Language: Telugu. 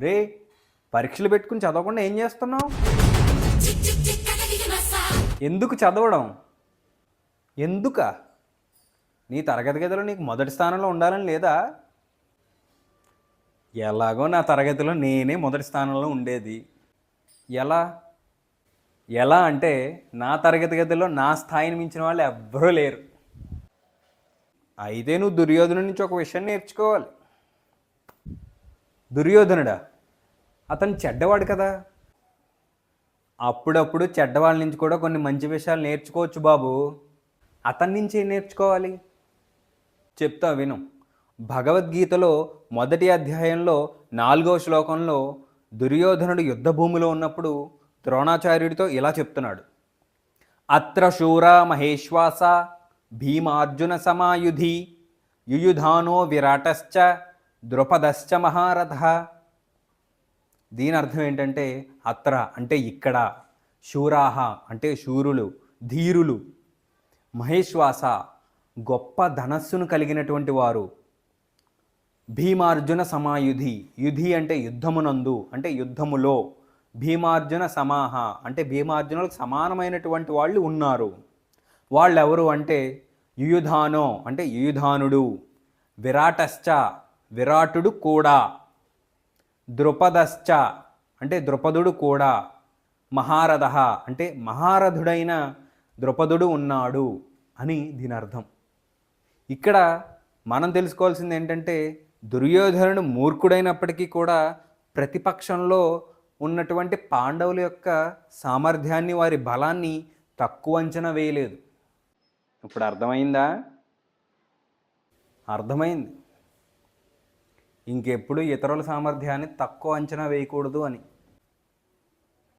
రే, పరీక్షలు పెట్టుకుని చదవకుండా ఏం చేస్తున్నావు? ఎందుకు చదవడం? ఎందుక? నీ తరగతి గదిలో నీకు మొదటి స్థానంలో ఉండాలని లేదా? ఎలాగో నా తరగతిలో నేనే మొదటి స్థానంలో ఉండేది. ఎలా ఎలా అంటే నా తరగతి గదిలో నా స్థాయిని మించిన వాళ్ళు ఎవ్వరూ లేరు. అయితే నువ్వు దుర్యోధను నుంచి ఒక విషయం నేర్చుకోవాలి. దుర్యోధనుడా? అతను చెడ్డవాడు కదా. అప్పుడప్పుడు చెడ్డవాళ్ళ నుంచి కూడా కొన్ని మంచి విషయాలు నేర్చుకోవచ్చు బాబు. అతని నుంచి ఏం నేర్చుకోవాలి చెప్తా విను. భగవద్గీతలో మొదటి అధ్యాయంలో 4వ శ్లోకంలో దుర్యోధనుడు యుద్ధభూమిలో ఉన్నప్పుడు ద్రోణాచార్యుడితో ఇలా చెప్తున్నాడు. అత్ర శూరా మహేశ్వాస భీమార్జున సమాయుధి యుయుధానో విరాటశ్చ ద్రుపదశ్చ మహారథ. దీని అర్థం ఏంటంటే అత్ర అంటే ఇక్కడ, శూరాహ అంటే శూరులు, ధీరులు, మహేశ్వాస గొప్ప ధనస్సును కలిగినటువంటి వారు, భీమార్జున సమాయుధి యుధి అంటే యుద్ధమునందు అంటే యుద్ధములో, భీమార్జున సమాహ అంటే భీమార్జునులకు సమానమైనటువంటి వాళ్ళు ఉన్నారు. వాళ్ళెవరు అంటే యుయుధానో అంటే యుయుధానుడు, విరాటశ్చ విరాటుడు కూడా, ద్రుపదశ్చ అంటే ద్రుపదుడు కూడా, మహారథ అంటే మహారథుడైన ద్రుపదుడు ఉన్నాడు అని దీని అర్థం. ఇక్కడ మనం తెలుసుకోవాల్సింది ఏంటంటే దుర్యోధనుడు మూర్ఖుడైనప్పటికీ కూడా ప్రతిపక్షంలో ఉన్నటువంటి పాండవుల యొక్క సామర్థ్యాన్ని, వారి బలాన్ని తక్కువ అంచనా వేయలేదు. ఇప్పుడు అర్థమైందా? అర్థమైంది. ఇంకెప్పుడు ఇతరుల సామర్థ్యాన్ని తక్కువ అంచనా వేయకూడదు అని.